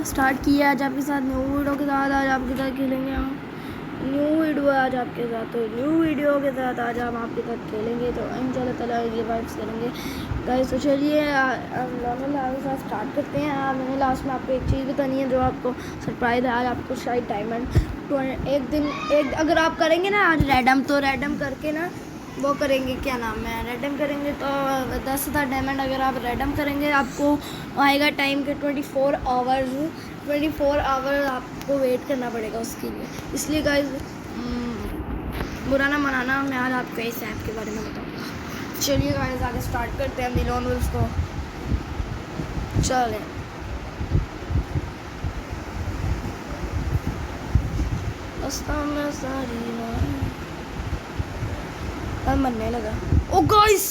Start किया आज आपके साथ न्यू वीडियो के साथ। आज आपके साथ खेलेंगे हम न्यू वीडियो आज आपके साथ। तो न्यू वीडियो के साथ आज हम आपके साथ खेलेंगे तो इंशाल्लाह ताला ये वाइब्स करेंगे गाइस। तो चलिए हम नॉर्मल के साथ स्टार्ट करते हैं। मैंने लास्ट में आपको एक चीज़ बतानी है जो आपको सरप्राइज़ है। आज आपको शायद डायमंड तो एक अगर आप करेंगे ना आज रैडम, तो रैडम करके ना वो करेंगे, क्या नाम है, रैडम करेंगे तो 10,000 डायमंड अगर आप रैडम करेंगे आपको आएगा टाइम के 24 आवर आपको वेट करना पड़ेगा उसके लिए। इसलिए गाइस बुरा ना मनाना, मैं आज आपको इस ऐप के बारे में बताऊंगा। चलिए गाइस आगे स्टार्ट करते हैं मिलोन वुल्फ को। चलें मरने लगा। ओ गाइस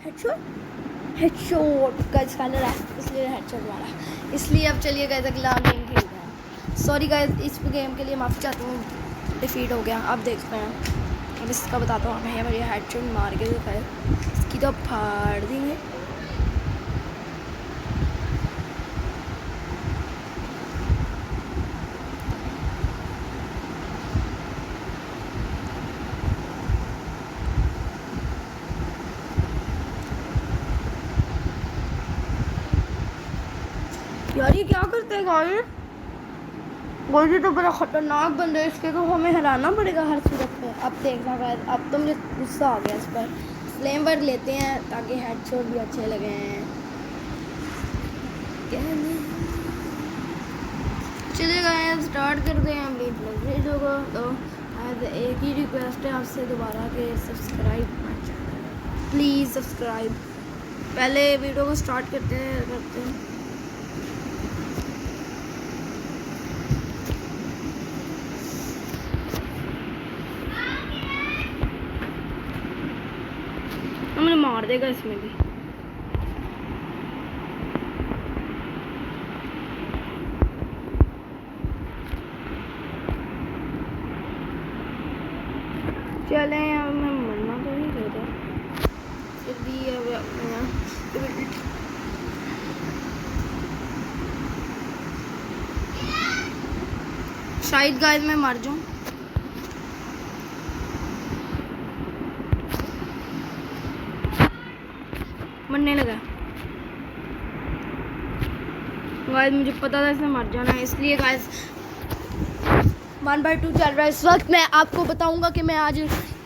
हेडशॉट गाइस कलर है इसलिए हेडशॉट मारा। इसलिए अब चलिए गाइस अगला गेम खेलते हैं। सॉरी गाइस इस गेम के लिए माफ़ी चाहता हूँ, डिफीट हो गया। अब देखते हैं, अब इसका बताता हूँ हमें मेरी हेडशॉट मार के दिखाए, इसकी तो फाड़ देंगे। यार ये क्या करते हैं गाइस, गोल्डी तो बड़ा ख़तरनाक बंदा है, इसके तो हमें हराना पड़ेगा हर सूरत पे। अब देखना गाइस, अब तो मुझे गुस्सा आ गया इस पर। फ्लेम वर्ड लेते हैं ताकि हेडशॉट भी अच्छे लगे हैं। चलिए गाइस स्टार्ट करते हैं अपनी वीडियो को। तो एक ही रिक्वेस्ट है आपसे दोबारा के सब्सक्राइब प्लीज़ सब्सक्राइब। पहले वीडियो को स्टार्ट करते हैं हमें मार देगा इसमें भी। चले अब मैं मरना तो नहीं चाहता फिर भी अब शायद गाइस मैं मर जाऊं। मरने लगा गाइस, मुझे पता था इसमें मर जाना है, इसलिए गाइस 1/2 चल रहा है इस वक्त। मैं आपको बताऊंगा कि मैं आज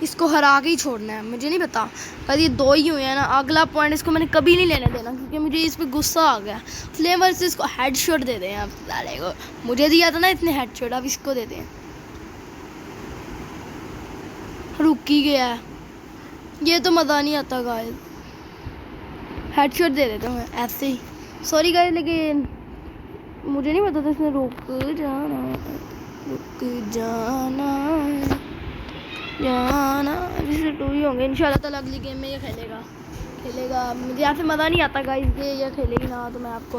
इसको हरा के ही छोड़ना है, मुझे नहीं पता। बस ये 2 ही हुए हैं ना, अगला पॉइंट इसको मैंने कभी नहीं लेने देना क्योंकि मुझे इस पर गुस्सा आ गया। फ्लेवर से इसको हेडशॉट दे दें आप सारे को, मुझे दिया था ना इतने हेडशॉट, अब इसको दे दें। रुक ही गया है, ये तो मज़ा नहीं आता गाइस। हेडशॉट दे देता हूँ मैं ऐसे ही। सॉरी गाइस लेकिन मुझे नहीं पता था इसमें रुक जाना जैसे 2 ही होंगे इंशाल्लाह। ताला अगली गेम में ये खेलेगा। मुझे यहाँ से मज़ा नहीं आता गाइस, ये खेलेगी ना तो मैं आपको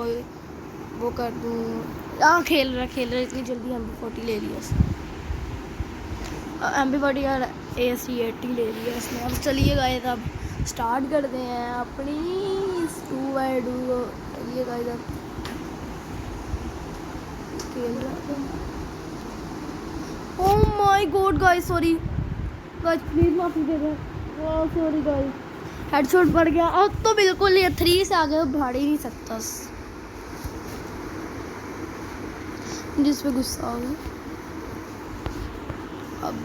वो कर दूँ। खेल रहा इतनी जल्दी MP40 ले लिया इसने, MP40 और AC80 ले लिया इसने। अब चलिए गाइस अब स्टार्ट करते हैं अपनी 2x2 चलिए गाइस अब खेल रहा था। Oh my God guys, sorry guys please माफी दे दो। सॉरी गाइस हेडशॉट पड़ गया। अब तो बिल्कुल ये 3 से आगे भाड़ ही नहीं सकता, जिस पे गुस्सा आ गया। अब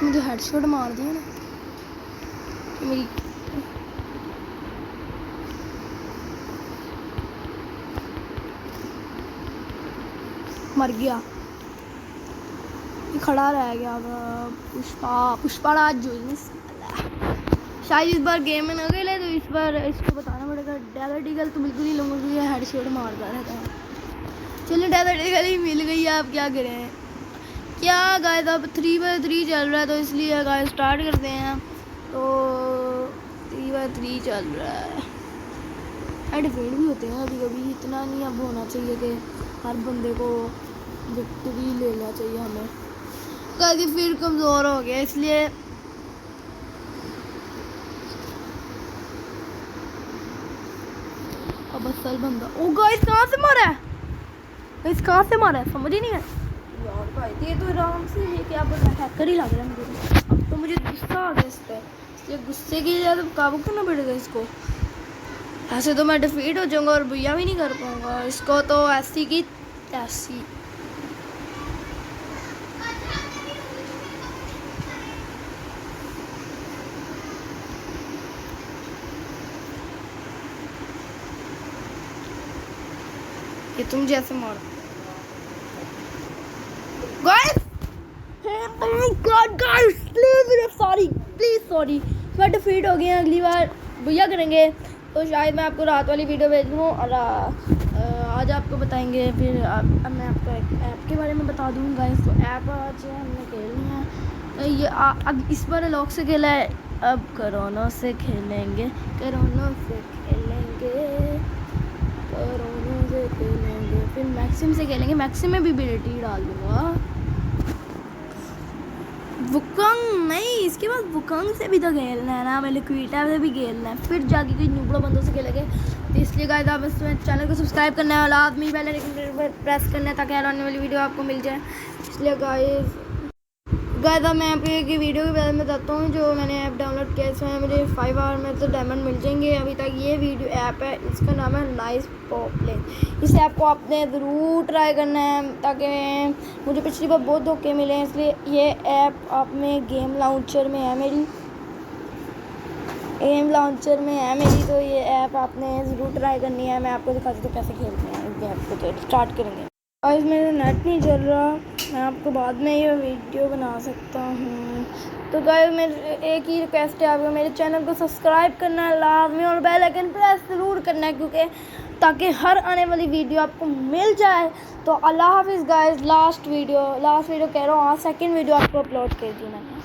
मुझे हेडशॉट मार दिया ना मेरी। मर गया, खड़ा रह गया। पुष्पाराज जो शायद इस बार गेम में न खेले, तो इस बार इसको बताना पड़ेगा। डेजर्ट ईगल तो बिल्कुल ही लोगों को ये हेडशॉट मारता रहता है। चलिए डेजर्ट ईगल ही मिल गई है, आप क्या करें। क्या गाइस अब 3x3 चल रहा है, तो इसलिए गाइस स्टार्ट करते हैं। तो 3x3 चल रहा है। हेडफेड भी होते हैं कभी कभी, इतना नहीं अब होना चाहिए कि हर बंदे को विक्ट्री लेना चाहिए हमें। कभी फिर कमज़ोर हो गया, इसलिए अब असल बंदा। ओ गाइस कहाँ से मारा है? गाइस कहाँ से मारा है समझ ही नहीं है यार। भाई ये तो आराम से ये क्या बोल रहा है, हैकर ही लग रहा है मुझे। अब तो मुझे गुस्सा आ गया इस पर, इसलिए गुस्से की ज़्यादा काबू करना पड़ेगा इसको। ऐसे तो मैं डिफीट हो जाऊंगा और भैया भी नहीं कर पाऊंगा इसको, तो ऐसी की तैसी। ये तुम जैसे मार गाइस, गाइस प्लीज सॉरी मैं डिफीट हो गया। अगली बार भैया करेंगे तो शायद मैं आपको रात वाली वीडियो भेज दूँ और आज आपको बताएंगे। फिर अब मैं आपको एक ऐप के बारे में बता दूँ गाइस। तो ऐप आज हमने खेलनी है ये अब इस बार लॉक से खेला है, अब कोरोना से खेलेंगे, कोरोना से खेलेंगे, फिर मैक्सिम से खेलेंगे। मैक्सिम में भी बिलिटी डाल दूँगा। वुकंग नहीं, इसके बाद वुकंग से भी तो खेलना है ना, पहले क्वीटा से भी खेलना है, फिर जाके कोई न्यूबड़ो बंदों से खेलेंगे। तो इसलिए गाइस आप इसमें चैनल को सब्सक्राइब करना है और लाजमी बेल आइकन पर प्रेस करना है ताकि आने वाली वीडियो आपको मिल जाए। इसलिए गाइस अब मैं आपको एक वीडियो के बारे में बताता हूँ जो मैंने ऐप डाउनलोड किया। इसमें मुझे 5 आवर में तो डायमंड मिल जाएंगे अभी तक। ये वीडियो ऐप है, इसका नाम है नाइस पॉपलेन। इस ऐप को आपने ज़रूर ट्राई करना है ताकि मुझे पिछली बार बहुत धोखे मिले हैं। इसलिए ये ऐप आप में गेम लॉन्चर में है मेरी, तो ये ऐप आपने ज़रूर ट्राई करनी है। मैं आपको दिखाती हूँ कैसे खेलते हैं इस ऐप को। तो स्टार्ट करेंगे। और इसमें नेट नहीं चल रहा, मैं आपको बाद में ये वीडियो बना सकता हूँ। तो गाइस मेरी एक ही रिक्वेस्ट है आपको, मेरे चैनल को सब्सक्राइब करना है लाजमी और बेल आइकन प्रेस ज़रूर करना है क्योंकि ताकि हर आने वाली वीडियो आपको मिल जाए। तो अल्लाह हाफिज़ गाइस। लास्ट वीडियो कह रहा हूँ, हाँ सेकंड वीडियो आपको अपलोड कर दी मैंने।